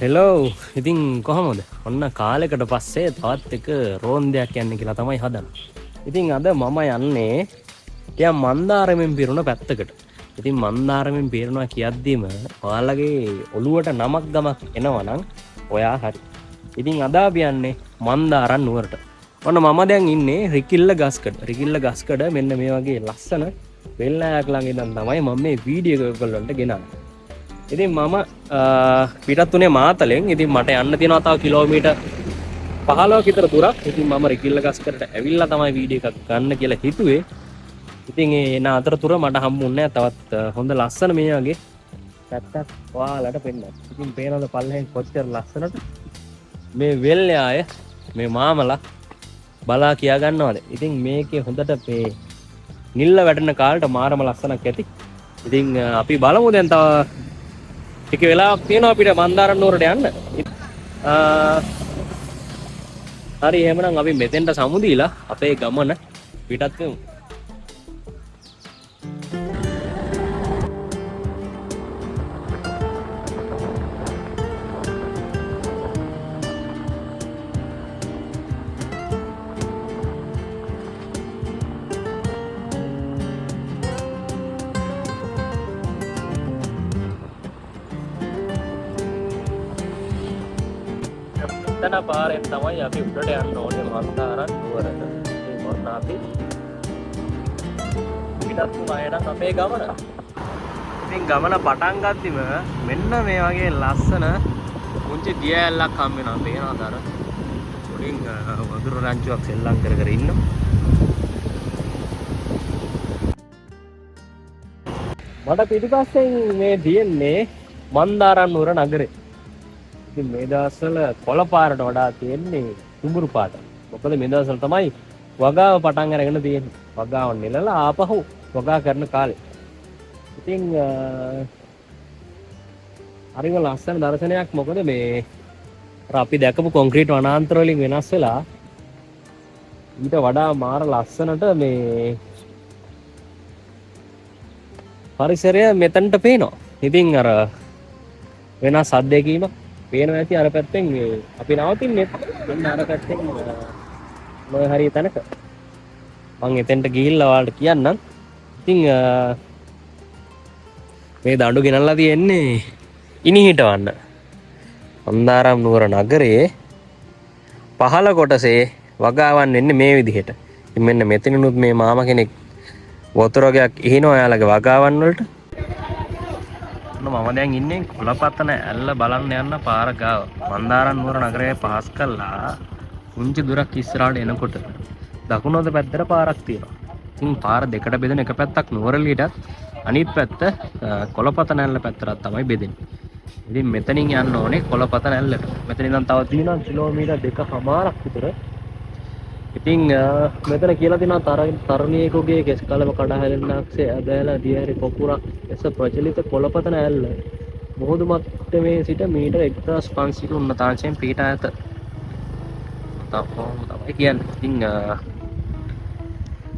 Hello ඉතින් කොහොමද ඔන්න කාලෙකට පස්සේ තවත් එක රෝන්දයක් යන්න කියලා තමයි හදන්න. ඉතින් අද මම යන්නේ ටිකක් මන්දාරමෙන් පිරුණ පැත්තකට. ඉතින් මන්දාරමෙන් පිරෙනවා කියද්දිම ඔයාලගේ ඔළුවට නමක් ගමක් එනවා නම් ඔයා හරි. ඉතින් අද අපි යන්නේ මන්දාරන් නුවරට. ඔන්න මම දැන් ඉන්නේ රිකිල්ල ගස්කඩ. රිකිල්ල ගස්කඩ මෙන්න මේ වගේ ලස්සන වෙල්ලායක් ළඟ ඉඳන් තමයි මම මේ වීඩියෝ එක ඔයගොල්ලන්ට ගෙනන්නේ. ඉතින් මම පිටත් උනේ මාතලෙන්. ඉතින් මට යන්න තියෙනවා තව කිලෝමීටර් 15ක විතර දුරක්. ඉතින් මම රිකිල්ල ගස්කරට ඇවිල්ලා තමයි වීඩියෝ එකක් ගන්න කියලා හිතුවේ. ඉතින් ඒ එන අතරතුර මට හම්බුන්නේ තවත් හොඳ ලස්සන මේ වගේ පැත්තක් ඔයාලට පෙන්නන්න. ඉතින් පේනවද පල්ලෙන් කොච්චර ලස්සනද මේ වෙල්යාය මේ මාමලා බලා කියා ගන්නවද. ඉතින් මේකේ හොඳට මේ නිල්ල වැටෙන කාලට මාරම ලස්සනක් ඇති. ඉතින් අපි බලමු දැන් තව ටික වෙලාවක් තියෙනවා අපිට මන්දාරම් නුවරට යන්න. හරි එහෙමනම් අපි මෙතෙන්ට සමුදීලා අපේ ගමන පිටත් වෙමු. එතන පාරෙන් තමයි අපි උඩට යන්න ඕනේ මන්දාරම් නුවරට. මේ මොන අපි පිටත් වුණා නම් අපේ ගමන. ඉතින් ගමන පටන් ගද්දිම මෙන්න මේ වගේ ලස්සන පුංචි දිය ඇල්ලක් හම් වෙනවා. පේනවද අර? උඩින් වතුර රංචුවක් සෙල්ලම් කර කර ඉන්නවා. මට පිටිපස්සෙන් මේ තියෙන්නේ මන්දාරම් නුවර නගරේ. ඉතින් මේ දවස්වල කොළ පාරට වඩා තියෙන්නේ කුඹුරු පාට. මොකද මේ දවස්වල තමයි වගාව පටන් අරගෙන තියෙන්නේ. වගාව නෙලලා ආපහු වගා කරන කාලේ. ඉතින් හරිම ලස්සන දර්ශනයක්. මොකද මේ අපි දැකපු කොන්ක්‍රීට් වනාන්තර වලින් වෙනස් වෙලා ඊට වඩා මාර ලස්සනට මේ පරිසරය මෙතනට පේනවා. ඉතින් අර වෙනස් අත්දැකීමක් පේනවා ඇති අර පැත්තෙන් අපි නවතින්නේ මෙන්න අර පැත්තෙන් මොය හරි තැනක. මම එතෙන්ට ගිහිල්ලා ඔයාලට කියන්නම්. ඉතින් මේ දඬු ගෙනල්ලා තියෙන්නේ ඉනිහිටවන්න. මන්දාරම් නුවර නගරයේ පහළ කොටසේ වගාවන් වෙන්නේ මේ විදිහට. ඉතින් මෙන්න මෙතනිනුත් මේ මාමා කෙනෙක් වතුරගයක් ඉහිනවා ඔයාලගේ වගාවන් වලට. මම දැන් ඉන්නේ කොළපතන ඇල්ල බලන්න යන්න පාර ගාව. මන්දාරම් නුවර නගරයේ පාස් කළා පුංචි දුරක් ඉස්සරහට එනකොට දකුණත පැත්තට පාරක් තියෙනවා. ඉතින් පාර දෙකට බෙදෙන එක පැත්තක් නුවරඑළියටත් අනිත් පැත්ත කොළපතන ඇල්ල පැත්තට තමයි බෙදෙන්නේ. ඉතින් මෙතනින් යන්න ඕනේ කොළපතන ඇල්ලට. මෙතන ඉඳන් තව තියෙනවා කිලෝමීටර් 2කමාරක් විතර. ඉතින් මෙතන කියලා තියෙනවා තරුණියෙකුගේ කෙස් කලව කඩා හැලෙන්නක්සේ ඇදලා දියරි පොකුරක් එස ප්‍රචලිත කොළපතන ඇල්ල මුහුදු මට්ටමේ සිට මීටර් 1500 උන්නතාංශයෙන් පිහිටා ඇත. තමයි කියන්නේ. ඉතින්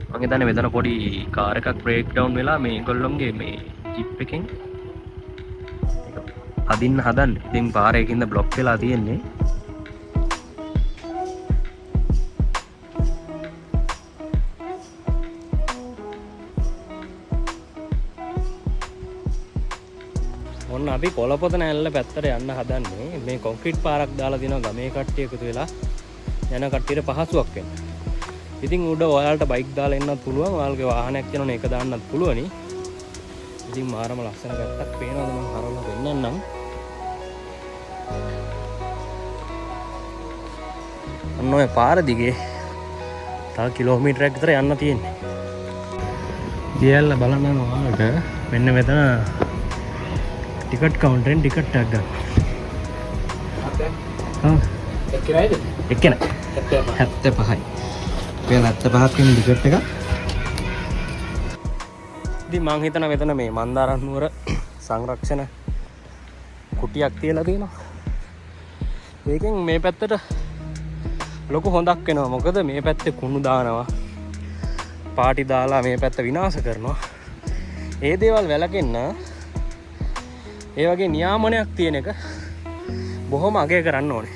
මම හිතන්නේ මෙතන පොඩි කාර් එකක් බ්‍රේක් ඩවුන් වෙලා මේගොල්ලොන්ගේ මේ ජිප් එකෙන් අදින්න හදන්නේ. ඉතින් පාරේ කින්ද බ්ලොක් වෙලා තියෙන්නේ. ඔන්න අපි කොළපතන ඇල්ල පැත්තට යන්න හදන්නේ. මේ කොන්ක්‍රීට් පාරක් දාලා දිනවා ගමේ කට්ටිය එකතු වෙලා යන කට්ටියට පහසුවක් වෙන්න. ඉතින් උඩ ඔයාලට බයික් දාලා එන්නත් පුළුවන්. ඔයාලගේ වාහනයක් යනවනේ ඒක දාන්නත් පුළුවනි. ඉතින් මාරම ලස්සන පැත්තක් පේනවද මම හරවලා දෙන්නම්. ඔන්න ඔය පාර දිගේ තව කිලෝමීටරයක් විතර යන්න තියෙන්නේ. දියල්ල බලන්න ඔයාලට මෙන්න මෙතන ටිකට් කවුන්ටරෙන් ටිකට් එකක් ගන්න. එක්කෙනයිද? එක්කෙන 75යි. මේ 75ක් වෙන ටිකට් එක. ඉතින් මං හිතනවා මෙතන මේ මන්දාරම් නුවර සංරක්ෂණ කුටියක් තියලා තියෙනවා. මේකෙන් මේ පැත්තට ලොකු හොඳක් වෙනවා. මොකද මේ පැත්තේ කුණු දානවා. පාටි දාලා මේ පැත්ත විනාශ කරනවා. ඒ දේවල් වැළකෙන්න ඒ වගේ නියාමනයක් තියෙන එක බොහොම අගය කරන්න ඕනේ.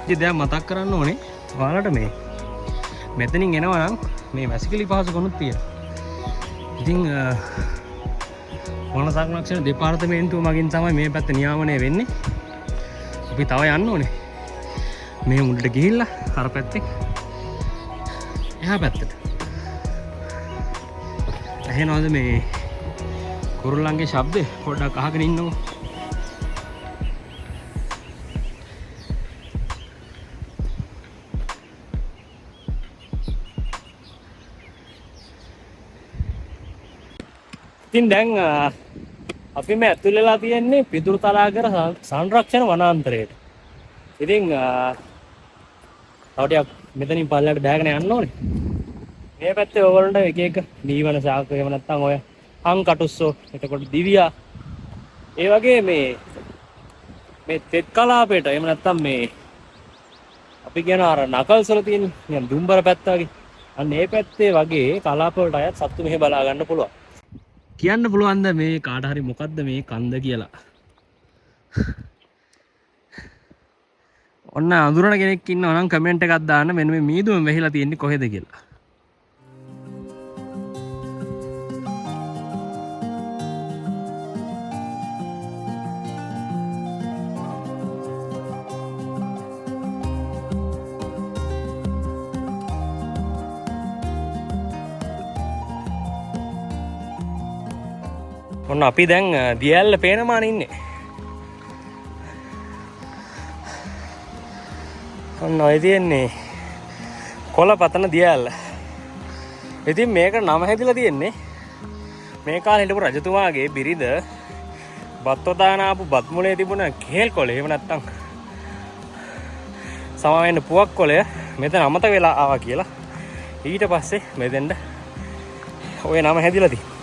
ඉතින් දැන් මතක් කරන්න ඕනේ ඔයාලට මේ මෙතනින් එනවා නම් මේ වැසිකිලි පහසුකම්ුත් තියෙනවා. ඉතින් වන සංරක්ෂණ දෙපාර්තමේන්තුව මගින් තමයි මේ පැත්ත නියාමනය වෙන්නේ. අපි තව යන්න ඕනේ මේ මුලට ගිහිල්ලා අර පැත්තෙන් එහා පැත්තට. ඇහෙනවද මේ කුරුල්ලන්ගේ ශබ්දේ? පොඩ්ඩක් අහගෙන ඉන්නකෝ. ඉතින් දැන් අපි මේ ඇතුල් වෙලා තියෙන්නේ පිදුරු තලාගර සංරක්ෂණ වනාන්තරයට. ඉතින් තව ටිකක් මෙතනින් පල්ලයට බෑගෙන යන්න ඕනේ. මේ පැත්තේ ඕගොල්ලන්ට එක එක දීවන ශාක එහෙම නැත්නම් ඔය හං කටුස්සෝ, එතකොට දිවියා, ඒ වගේ මේ තෙත් කලාපයට එහෙම නැත්නම් මේ අපි කියන අර නකල්ස් වල තියෙන නිකන් දුම්බර පැත්ත වගේ අන්න ඒ පැත්තේ වගේ කලාප වලට අයත් සත්තු මෙහෙ බලා ගන්න පුළුවන්. කියන්න පුළුවන්ද මේ කාට හරි මොකද්ද මේ කන්ද කියලා? ඔන්න අඳුරන කෙනෙක් ඉන්නවා නම් කමෙන්ට් එකක් දාන්න මෙන්න මේ මීදුම වෙහිලා තියෙන්නේ කොහෙද කියලා. ඔන්න අපි දැන් දියැල්ල පේනමාන ඉන්නේ. ඔන්න ඔය තියෙන්නේ කොළ පතන දියැල්ල. ඉතින් මේක නම හැදිලා තියෙන්නේ මේ කාලේ හිටපු රජතුමාගේ බිරිඳ බත්වදාන ආපු බත් මුලේ තිබුණ කේල් කොළ එහෙම නැත්තම් සමාවෙන්න පුවක් කොළය මෙතන අමතක වෙලා ආවා කියලා. ඊට පස්සේ මෙතෙන්ද ඔය නම හැදිලා තියෙන්නේ.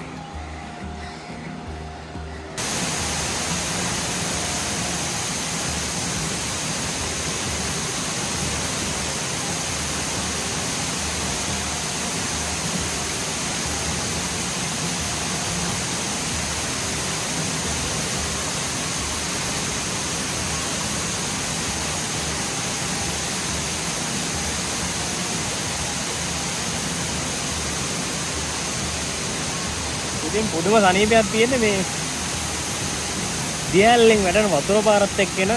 ඉතින් පුදුම සනීපයක් තියෙන්නේ මේ දියැලෙන් වැඩන වතුර පාරත් එක්කෙන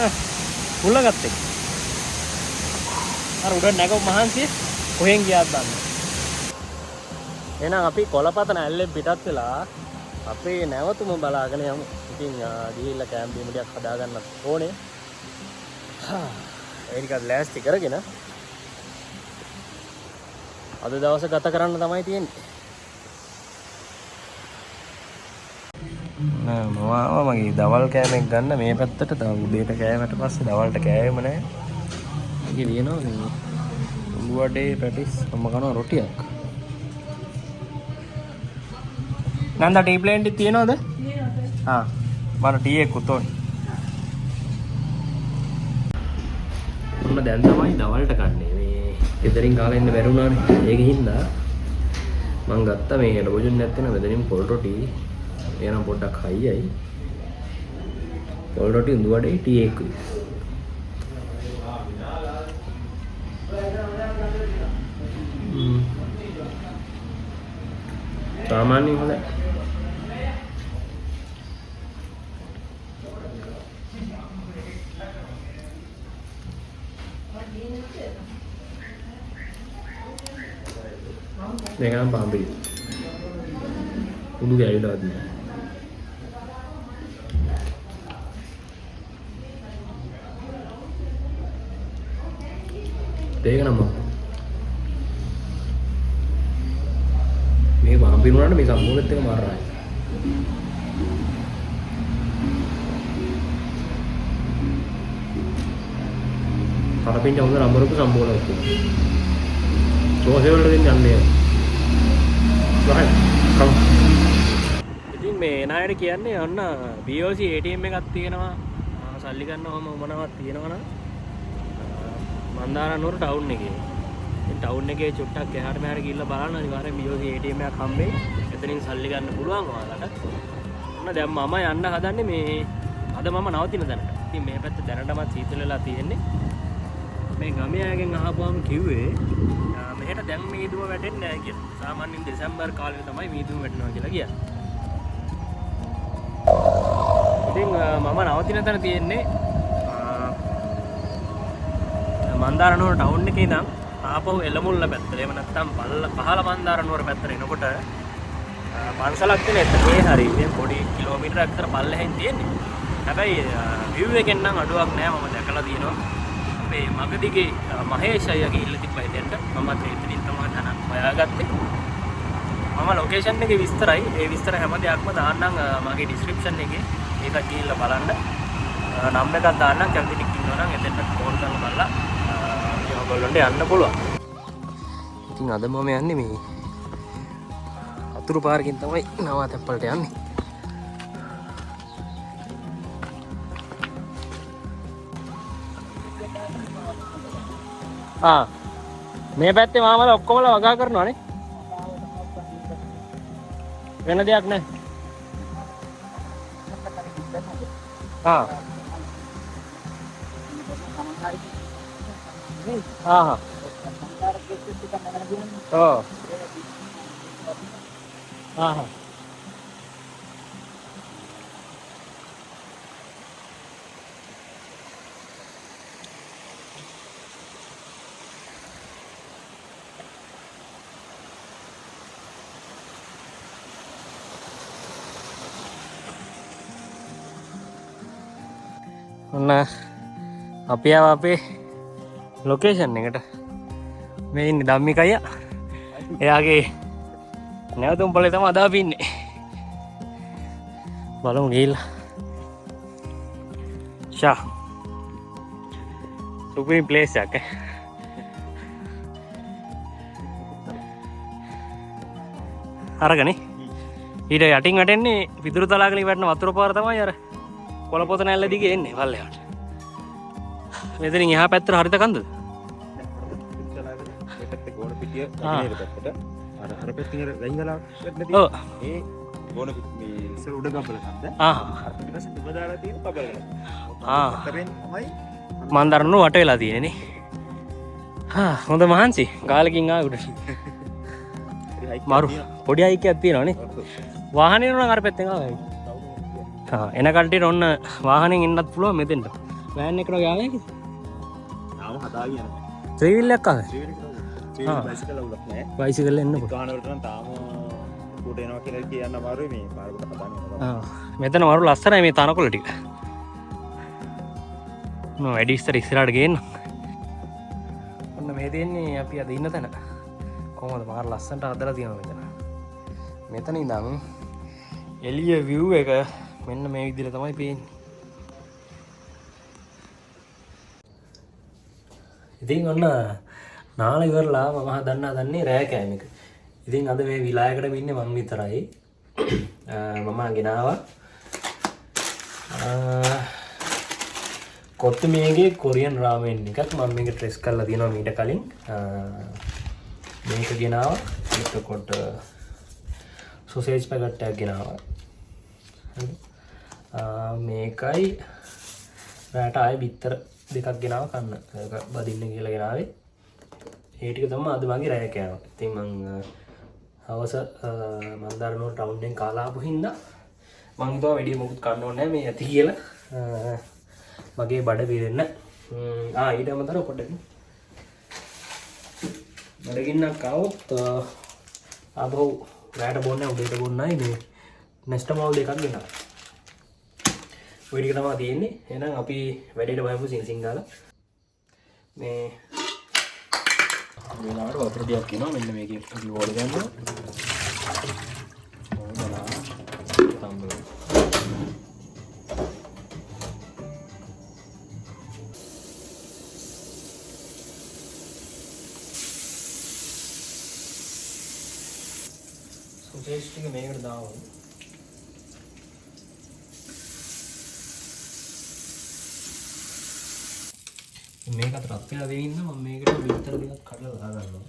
පුලගත් එක්ක. අර උඩ නැගව මහන්සිය කොහෙන් ගියාද දන්නේ. එහෙනම් අපි කොළපතන ඇල්ලෙන් පිටත් වෙලා අපේ නැවතුම බලාගෙන යමු. ඉතින් ගිහිල්ලා කැම්ප් බීම ටිකක් හදාගන්න ඕනේ. ඒනිකත් ලෑස්ති කරගෙන අද දවස ගත කරන්න තමයි තියෙන්නේ. මම මගේ දවල් කෑමක් ගන්න මේ පැත්තට. තව උදේට කෑමට පස්සේ දවල්ට කෑවෙම නැහැ. ඒකේ ලියනවා මේ උඹ වඩේ පැටිස් මම කනවා රොටියක්. නන්දා ටී ප්ලේන්ට් එක තියනවද? ආ මම ටී එකක් උතෝනේ. මම දැන් තමයි දවල්ට කන්නේ. මේ ගෙදරින් කාලා ඉන්න බැරි වුණානේ. ඒකෙන් හින්දා මම ගත්තා මේ ලොබොජුන් නැත්නම් මෙතනින් පොල් රොටි. එනම් පොඩ්ඩක් හයියයි. පොල් රොටි උඳු වඩේ ටී එකකුයි. සාමාන්‍යයෙන් හොඳයි. මේක නම් පාම්බි. උඩු ගෑවිලාද නෑ. ඒක නම මේ පාම්බි වුණාට මේ සම්පූර්ණෙත් එක මාරයි. කරපින්ට හොඳ නම්බරක සම්පූර්ණයක් තියෙනවා. දෝෂය වලට දෙන්නේ නැහැ. ඉතින් මේ නායර කියන්නේ ඔන්න BOC ATM එකක් තියෙනවා. සල්ලි ගන්නවම මොනවත් තියෙනවා නම් මන්දාරනුවර ටවුන් එකේ. ඉතින් ටවුන් එකේ චුට්ටක් එහාට මෙහාට ගිහිල්ලා බලන්න අනිවාර්යෙන් BOC ATM එකක් හම්බෙයි. එතනින් සල්ලි ගන්න පුළුවන් ඔයාලට. ඔන්න දැන් මම යන්න හදන්නේ මේ අද මම නවතින තැනට. ඉතින් මේ පැත්ත දැනටමත් සීතල වෙලා තියෙන්නේ. මේ ගමයාගෙන් අහපුවම කිව්වේ මෙහෙට දැන් මීදුම වැටෙන්නේ නැහැ කියලා. සාමාන්‍යයෙන් දෙසැම්බර් කාලේ තමයි මීදුම වැටෙනවා කියලා කියන්නේ. ඉතින් මම නවතින තැන තියෙන්නේ මන්දාරනුවර ටවුන් එකේ ඉඳන් ආපහු එළමුල්ල පැත්තට. එහෙම නැත්නම් පහළ මන්දාරනුවර පැත්තට එනකොට පන්සලක් තියෙන එතේ හරි මේ පොඩි කිලෝමීටරයක් විතර පල්ලෙහෙන් තියෙන්නේ. හැබැයි view එකෙන් නම් අඩුවක් නෑ. මම දැකලා තියෙනවා. අපේ මගදිගේ මහේෂ් අයියා ගිහිල්ලා තිබ්බා එතෙන්ට. මමත් එතනින් තමයි තනක් හොයාගත්තේ. මම ලොකේෂන් එකේ විස්තරයි. ඒ විස්තර හැම දෙයක්ම දාන්නම් මගේ ඩිස්ක්‍රිප්ෂන් එකේ. ඒක ගිහිල්ලා බලන්න. නම් එකක් දාන්නම්. කැමති කෙනෙක් ඉන්නවා නම් එතෙන්ට කෝල් කරලා බලලා ඔයගොල්ලන්ට යන්න පුළුවන්. ඉතින් අද මම යන්නේ මේ අතුරු පාරකින් තමයි නවාතැප්පලට යන්නේ. මේ පැත්තේ මාමල ඔක්කොමලා වගා කරනවානේ. වෙන දෙයක් නැහැ. ඔන්න අපි ආව අපේ ලොකේෂන් එකට. මේ ඉන්නේ ධම්මික අයියා. එයාගේ නැවතුම් පොලේ තමයි අද අපි ඉන්නේ. බලමු ගිහිල්ලා. සුපිරි ප්ලේස් එකක්. අරගනේ. ඊට යටින් වැටෙන්නේ පිදුරු තලාගලින් වැටෙන වතුර පාර තමයි අර කොළපොත නැල්ල දිගේ එන්නේ පල්ලෙහාට. මෙතනින් එහා පැත්තට හරිත කන්දද? පැත්තේ ගෝණ පිටිය නැගෙනහිර පැත්තට අර පැත්තේ වැහි ගලාවක් නැති. ඔව්. ඒ ගෝණ මේ ඉස්සර උඩ ගබල කන්ද. ඊට පස්සේ දුම දාලා තියෙන පබල ගල. අතරෙන් තමයි මන්දාරනුව වට වෙලා තියෙන්නේ නේ. හොඳ මහන්සි. ගාලකින් ආවුඩ. මාරු පොඩි අයිකයක් තියෙනවා නේ. වාහනේ නම් අර පැත්තෙන් ආවයි. එන කට්ටියට ඔන්න වාහනෙන් එන්නත් පුළුවන් මෙතෙන්ට. වෑන් එකට ගාවේ කි? තාම හදාගෙන යනවා. ත්‍රිවිල් එකක් ආවේ. බයිසිකල් උලක් නෑ. බයිසිකල් එන්න පුළුවන්. ගාන වලට නම් තාම උඩ එනවා කියලා කියන්න අමාරුයි මේ පාරකට හදාගෙන. මෙතන මරු ලස්සනයි මේ තනකොළ ටික. මම වැඩි ඉස්සර ඉස්සරහට ගේන්න. ඔන්න මේ දෙන්නේ අපි අද ඉන්න තැන. කොහොමද මාර ලස්සනට හදලා තියෙනවා මෙතන. මෙතන ඉඳන් එළිය view එක මෙන්න මේ විදිහට තමයි පේන්නේ. ඉතින් ඔන්න නාල ඉවරලා මම හදන්නේ රෑ කෑම එක. ඉතින් අද මේ විලායකට ඉන්නේ මම විතරයි. මම ගෙනාවා කොත්තුමේගේ කොරියන් රාමෙන් එකක්. මම මේක ට්‍රෙස් කරලා තියෙනවා මීට කලින්. මේක ගෙනාවා. එතකොට සොසේජ් පැකට් එකක් ගෙනාවා. මේකයි රාට ආයේ බිත්තර දෙකක් ගෙනාව කන්න. ඒක බදින්න කියලා ගෙනාවේ. ඒ ටික තමයි අද මගේ රෑ කෑම. ඉතින් මං හවස මන්දාරනුවර ටවුන් එකෙන් කාලා ආපු හින්දා මං හිතුවා වැඩි මොකුත් කන්න ඕනේ නැහැ මේ ඇති කියලා. මගේ බඩ පිරෙන්න. ඊට අමතරව පොඩ්ඩක් බඩගින්නක් આવොත් ආපහු රෑට බොන්නේ උදේට බොන්නයි මේ නෙස්ටමෝල් දෙකක් ගෙනා. ඔය ටික තමයි තියෙන්නේ. එහෙනම් අපි වැඩේට බලමු සිංගාලා. මේ වෙලාවට වතුර ටිකක් කියනවා. මෙන්න මේකේ අපි වෝල් ගන්නවා. ඕනලා තම්බල. සොසේජ් ටික මේකට දාමු. මේක අත රත් වෙලා වෙමින් නම් මම මේකට බිත්තර ටිකක් කඩලා දාගන්නවා.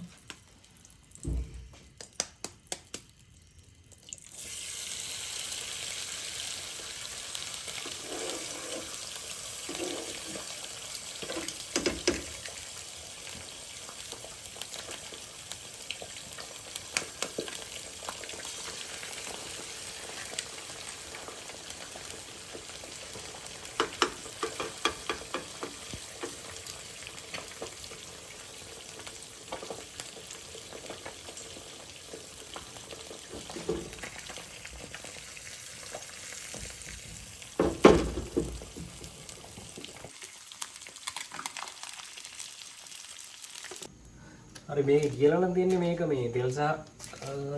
හරි මේ කියලා නම් තියන්නේ මේක මේ තෙල් සහ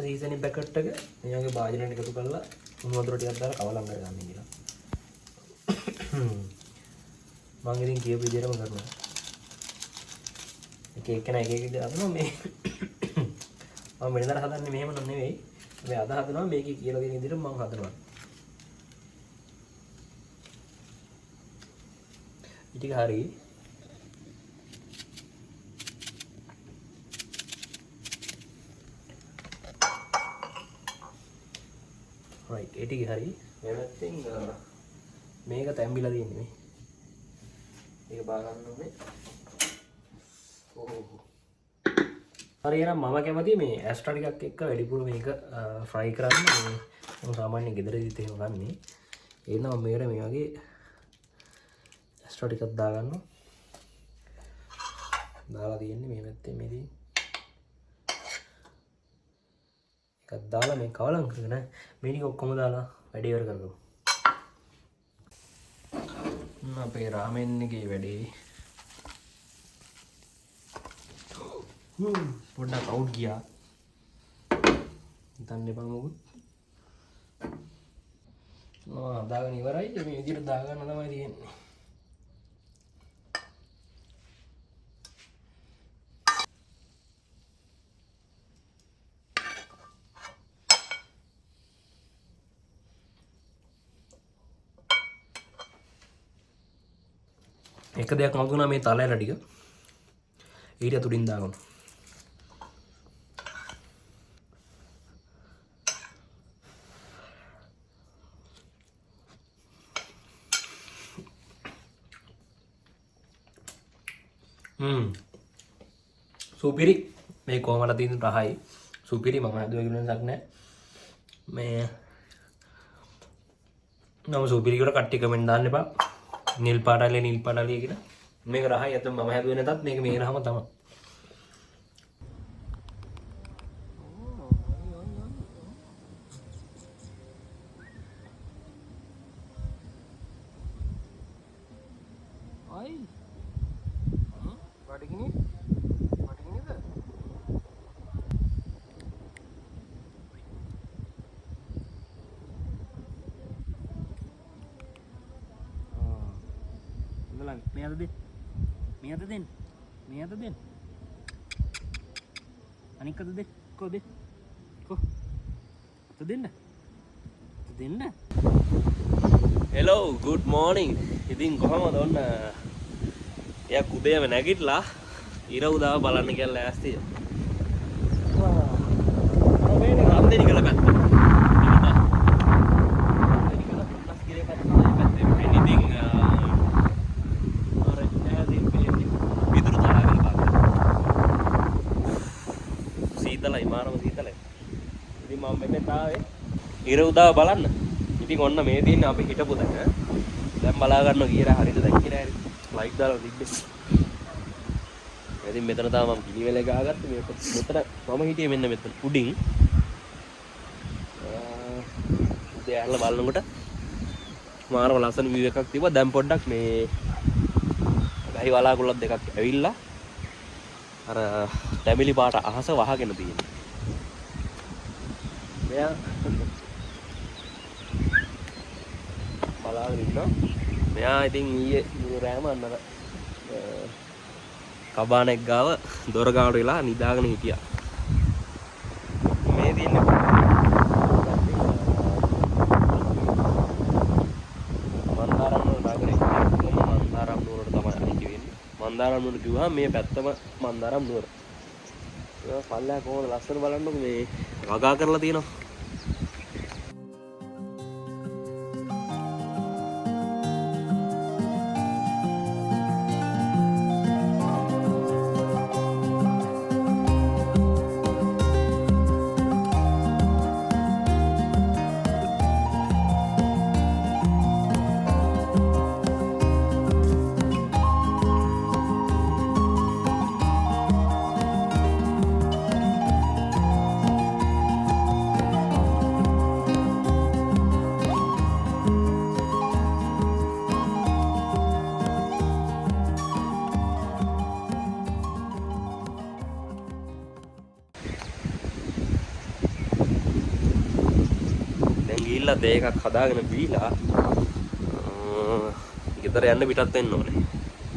සීසනින් පැකට් එක මේ වගේ භාජනයකට එකතු කරලා උණු වතුර ටිකක් දාලා කවලම් කරගන්න කියලා. මම ඉතින් කියපු විදිහටම කරනවා. එක නෑ එක විදිහට හදනවා මේ මම වෙනදාට හදන්නේ මෙහෙම නෙවෙයි. මේ අද හදනවා මේකේ කියලා දෙන විදිහට මම හදනවා. ඉතින් හරි right ඒ ටික හරි මේ පැත්තෙන් මේක තැම්බිලා තියෙන්නේ මේ මේක බා ගන්න ඕනේ හරි එහෙනම් මම කැමති මේ ඇස්ට්‍රා ටිකක් එක්ක වැඩිපුර මේක ෆ්‍රයි කරන්න මේ මම සාමාන්‍යයෙන් ගෙදරදීත් එහෙම ගන්නේ ඒ නම් මේකට මේ වගේ ඇස්ට්‍රා ටිකක් දාගන්නවා දාලා තියෙන්නේ මේ පැත්තේ මේදී එකක් දාලා මේ කවලම් කරගෙන මේ ටික ඔක්කොම දාලා වැඩේ ඉවර කරගමු. අපේ රාමෙන් එකේ වැඩේ පොඩ්ඩක් අවුට් ගියා. හිතන්න එපා මොකුත්. දාගෙන ඉවරයි. මේ විදිහට දාගන්න තමයි තියෙන්නේ. එක දෙයක් මම දුන්නා මේ තලයලා ටික ඊට අතුරින් දාගන්න. සුපිරි මේ කොහමද තියෙන රහයි සුපිරි මම හදුවා කියලා නක් නෑ මේ නම සුපිරි කියලා කට්ටි කමෙන්ට් දාන්න එපා නිල් පාටලිය කියලා මේක රහයි අත මම හැදුවේ නැතත් මේක මේ රහම තමයි අයි වඩගිනේ මේ අත දෙන්න අනික අත දෙන්න කො අත දෙන්න හෙලෝ ගුඩ් මෝර්නිං ඉතින් කොහමද ඔන්න එයා උදේම නැගිටලා ඉර උදාව බලන්න කියලා ඈස්තිය මේ රන්දේනි කළ පැත්ත ඉර උදාව බලන්න. ඉතින් ඔන්න මේ තියෙන්නේ අපි හිටපු තැන. දැන් බලා ගන්න කියලා හරියට දැන් කියලා හරි. ලයිට් දාලා තිබ්බේ. ඉතින් මෙතන තමයි මම පිළිවෙල ගාගත්තේ. මේ මෙතන මම හිටියේ මෙන්න මෙතන උඩින්. දෙයල්ල බලනකොට මාරම ලස්සන view එකක් තිබ්බා. දැන් පොඩ්ඩක් මේ ගහි වලාකුළක් දෙකක් ඇවිල්ලා අර තැඹිලි පාට අහස වහගෙන තියෙනවා. මෙයා බලාගෙන ඉන්නවා. මෙයා ඉතින් ඊයේ රෑම අන්නර කබානෙක් ගාව දොර ගාවට වෙලා නිදාගෙන හිටියා. මේ තියෙන්නේ මන්දාරම් නුවර නගරේ. මන්දාරම් නුවරට තමයි අයිති වෙන්නේ. මන්දාරම් නුවර කිව්වහම මේ පැත්තම මන්දාරම් නුවර. ඒක පල්ලෑ කොහොමද ලස්සන බලන්නකො මේ වගා කරලා තියෙනවා. ගිහිල්ලා තේ එකක් හදාගෙන බීලා ගෙදර යන්න පිටත් වෙන්න ඕනේ.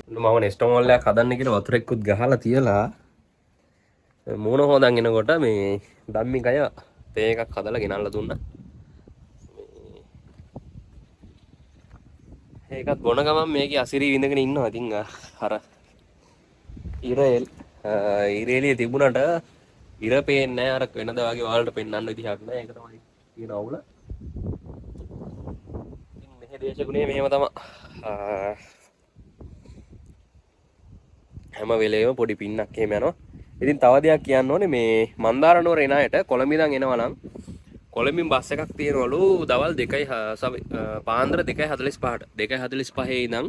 මම නෙස්ටෝ මෝල් එකක් හදන්න කියලා වතුර එක්කුත් ගහලා තියලා මූණ හොදන් එනකොට මේ ධම්මිකය තේ එකක් හදලා ගෙනල්ලා දුන්නා. ඒකත් බොන ගමන් මේකේ අසිරි විඳගෙන ඉන්නවා. ඉතින් අර ඉරේලිය තිබුණට ඉර පේන්නේ නැහැ. අර වෙනද වගේ වලට පෙන්වන්න විදිහක් නැහැ. ඒක තමයි තියෙන අවුල. ඉතින් මෙහි දේශගුණේ මෙහෙම තමයි. හැම වෙලේම පොඩි පින්නක් එහෙම යනවා. ඉතින් තව දෙයක් කියන්න ඕනේ මේ මන්දාර නුවර එන අයට කොළඹ ඉඳන් එනවා නම් කොළඹින් බස් එකක් තියෙනවලු දවල් 2යි පාන්දර 2:45ට 2:45 ඉඳන්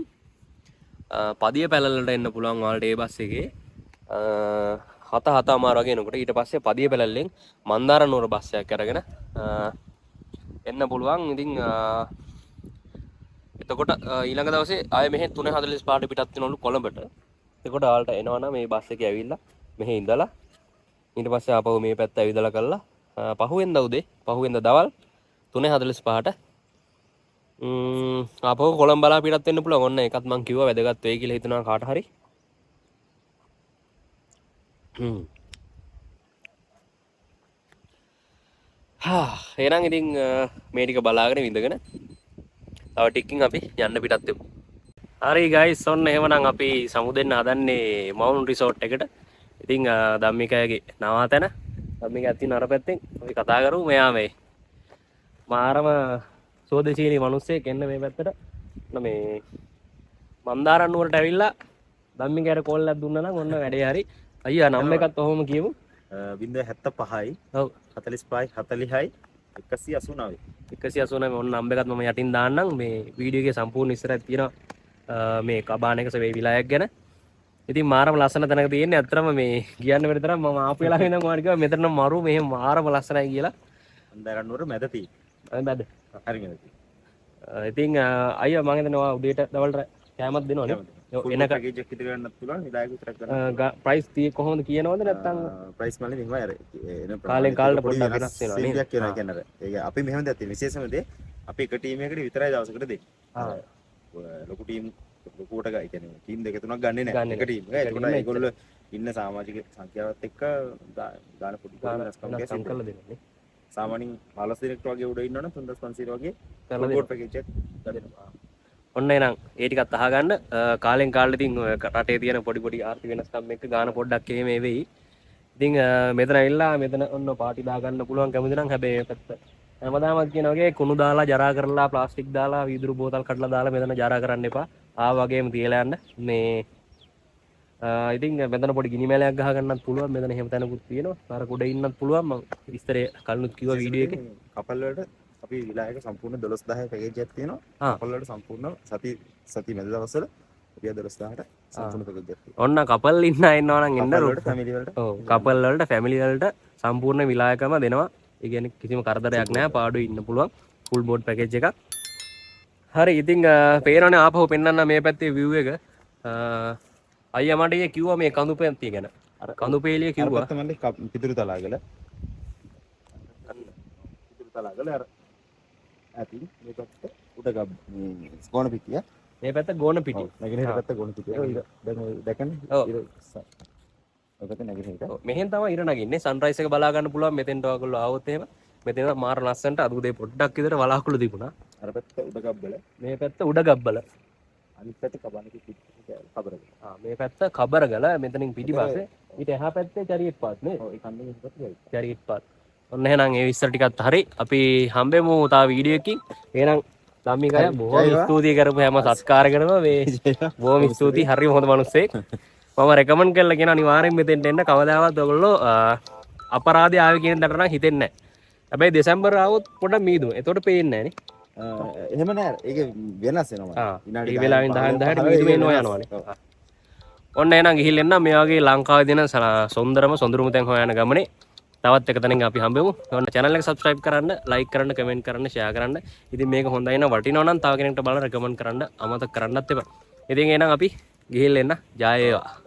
පදිය පැලලට එන්න පුළුවන් ඔයාලට ඒ බස් එකේ 7:00 වගේ එනකොට ඊට පස්සේ පදිය පැලල්ලෙන් මන්දාර නුවර බස් එකක් අරගෙන එන්න පුළුවන්. ඉතින් එතකොට ඊළඟ දවසේ ආයෙ මෙහෙ 3:45ට පිටත් වෙනවලු කොළඹට. එතකොට ඔයාලට එනවනම් මේ බස් එකේ ඇවිල්ලා මෙහෙ ඉඳලා ඊට පස්සේ ආපහු මේ පැත්ත ඇවිදලා කරලා පහුවෙන්ද උදේ පහුවෙන්ද දවල් 3:45ට ආපහු කොළඹ බලා පිටත් වෙන්න පුළුවන්. ඔන්න ඒකත් මං කිව්වා වැදගත් වෙයි කියලා හිතනවා කාට හරි. එහෙනම් ඉතින් මේ ටික බලාගෙන විඳගෙන තව ටිකකින් අපි යන්න පිටත් වෙමු. හරි ගයිස්, ඔන්න එහෙමනම් අපි සමුදෙන්න හදන්නේ මවුන්ට් රිසෝට් එකට. ඉතින් ධම්මිකයගේ නවාතැන ධම්මිකයක් තියෙන අර පැත්තෙන් අපි කතා කරමු. මෙයා මේ මාරම සෝදශීලී මිනිස්සෙක් එන්න මේ පැත්තට. මේ මන්දාරන් නුවරට ඇවිල්ලා ධම්මිකයට කෝල් එකක් දුන්නා නම් ඔන්න වැඩේ හරි. අයියා නම් එකත් ඔහොම කියමු. 075යි. ඔව් 45යි 40යි 189. 189 ඔන්න නම් එකත් මම යටින් දාන්නම්. මේ වීඩියෝ එකේ සම්පූර්ණ ඉස්සරහ තියෙනවා මේ කබානක සවේ විලායක් ගැන. ඉතින් මාරම ලස්සන තැනක තියෙන්නේ. අත්‍තරම මේ කියන්න බැරි තරම් මම ආපු වෙලාවෙ ඉඳන් ඔයාලට කිව්වා මෙතන මරු මෙහෙම මාරම ලස්සනයි කියලා. මන්දාරන් නුවර මැද තියෙන්නේ. මැද. හරි මැද තියෙන්නේ. ඉතින් අයියා මම හිතනවා උදේට දවල්ට කෑමක් දෙනවනේ. එන පැකේජ් එකක් ඉදිරිය ගන්නත් පුළුවන්. විලායක විතරක් ගන්න. ප්‍රයිස් කොහොමද කියනවද නැත්නම් ප්‍රයිස් මල්ලි මෙහෙමයි අර එන කාලෙන් කාලට පොඩ්ඩක් වෙනස් වෙනවා නේද? සීලියක් කියනවා කියන්නේ අර. ඒක අපි මෙහෙම දෙයක් තියෙන විශේෂම දේ අපි එක ටීම් එකකට විතරයි දවසකට දෙන්නේ. ලොකු ටීම් ලොකුවට ගයි කියන්නේ ටීම් දෙක තුනක් ගන්නෙ නැහැ. එක ටීම් එක. ඒකට ඒගොල්ලෝ ඉන්න සමාජික සංඛ්‍යාවත් එක්ක ගාන පොඩි වෙනස්කම් කරලා දෙන්නේ. සාමාන්‍යයෙන් 15 දිනකට වගේ උඩ ඉන්නවනම් 3500 වගේ රිපෝට් පැකේජ් එකක් ගන්නවා. ඔන්න එහෙනම් ඒ ටිකත් අහගන්න. කාලෙන් කාලෙට ඉතින් රටේ තියෙන පොඩි පොඩි ආර්ථික වෙනස්කම් එක්ක ගාන පොඩ්ඩක් එහෙම වෙයි. ඉතින් මෙතන ඇවිල්ලා මෙතන ඔන්න පාටි දා ගන්න පුළුවන් කැමති නම් හැබැයි මේ පැත්ත හැමදාමත් කියන වගේ කුණු දාලා ජරා කරලා ප්ලාස්ටික් දාලා වීදුරු බෝතල් කඩලා දාලා මෙතන ජරා කරන්න එපා. වගේම තියලා යන්න. මේ ඉතින් මෙතන පොඩි ගිනි මැලයක් ගහ ගන්නත් පුළුවන්. මෙතන එහෙම තැනකුත් තියෙනවා. අර කුඩ ඉන්නත් පුළුවන්. මම විස්තරේ කලිනුත් කිව්වා වීඩියෝ එකේ. කපල් වලට අපි විලායක සම්පූර්ණ 12000 පැකේජ් එකක් තියෙනවා. කපල් වලට සම්පූර්ණ සති මැද දවස්වල රුපියල් 12000ට සම්පූර්ණ පැකේජ් එකක් තියෙනවා. ඔන්න කපල් ඉන්න ඉන්නවා නම් එන්න. කපල් වලට ෆැමිලි වලට. ඔව් කපල් වලට ෆැමිලි වලට සම්පූර්ණ විලායකම දෙනවා. ඒ කියන්නේ කිසිම කරදරයක් නැහැ. පාඩුවේ ඉන්න පුළුවන්. ෆුල් බෝඩ් පැකේජ් එකක්. හරි ඉතින් පේනවනේ ආපහු පෙන්නන්න මේ පැත්තේ view එක. අයියා මට ඊයේ කිව්වා මේ කඳු පැන්තිය ගැන. අර කඳු පේලිය කිව්වා. අර තමයි පිටුරු තලාගල. පිටුරු තලාගල අර ඇති මේ පැත්ත උඩ ගබ් මේ ගෝණ පිටිය. මේ පැත්ත ගෝණ පිටිය. නැගෙනහිර පැත්ත ගෝණ පිටිය. දැන් ඔය දැකන්නේ. ඔව්. ඔය පැත්ත නැගෙනහිර. මෙහෙන් තමයි ඉර නගින්නේ. සන්රයිස් එක බලා ගන්න පුළුවන් මෙතෙන්ට ඔයගොල්ලෝ ආවොත් එහෙම. මෙතන මාර ලස්සනට අද උදේ පොඩ්ඩක් විතර වලාකුළු තිබුණා. අර පැත්ත උඩ ගබ්බල. මේ පැත්ත උඩ ගබ්බල. අනිත් පැත්ත කබානක කබරගල. මේ පැත්ත කබරගල. මෙතනින් පිටිපස්සේ ඊට එහා පැත්තේ චරියෙත් පාත් නේ. ඔව් ඒ කන්නේ පැත්තේ චරියෙත් පාත්. ඔන්න එහෙනම් ඒ විස්තර ටිකත් හරි. අපි හම්බෙමු තව වීඩියෝ එකකින්. එහෙනම් ධම්මිකය බොහොම ස්තුතියි කරපු හැම සත්කාර කරනවා මේ. බොහොම ස්තුතියි. හරිම හොඳ මිනිස්සෙක්. මම රෙකමන්ඩ් කරලා කියන අනිවාර්යෙන් මෙතෙන්ට එන්න. කවදාවත් ඔයගොල්ලෝ අපරාධය ආවේ කියන දඩ නම් හිතෙන්නේ නැහැ. හැබැයි දෙසැම්බර් ආවොත් පොඩ්ඩක් මීදුම. එතකොට පේන්නේ නැහැ නේ. එහෙම නෑ. ඒක වෙනස් වෙනවා. විනාඩි වෙලාවෙන් 10ට මීදුම එනවා යනවානේ. ඔන්න එහෙනම් ගිහින් එන්න මේ වගේ ලංකාවේ දෙන සොඳුරුම තැන් හොයන ගමනේ තවත් එක තැනින් අපි හම්බෙමු. ඔන්න channel එක subscribe කරන්න, like කරන්න, comment කරන්න, share කරන්න. ඉතින් මේක හොඳයි නම් වටිනවා නම් තව කෙනෙක්ට බලලා recommend කරන්න අමතක කරන්නත් එපා. ඉතින් එහෙනම් අපි ගිහින් එන්න. ජය වේවා.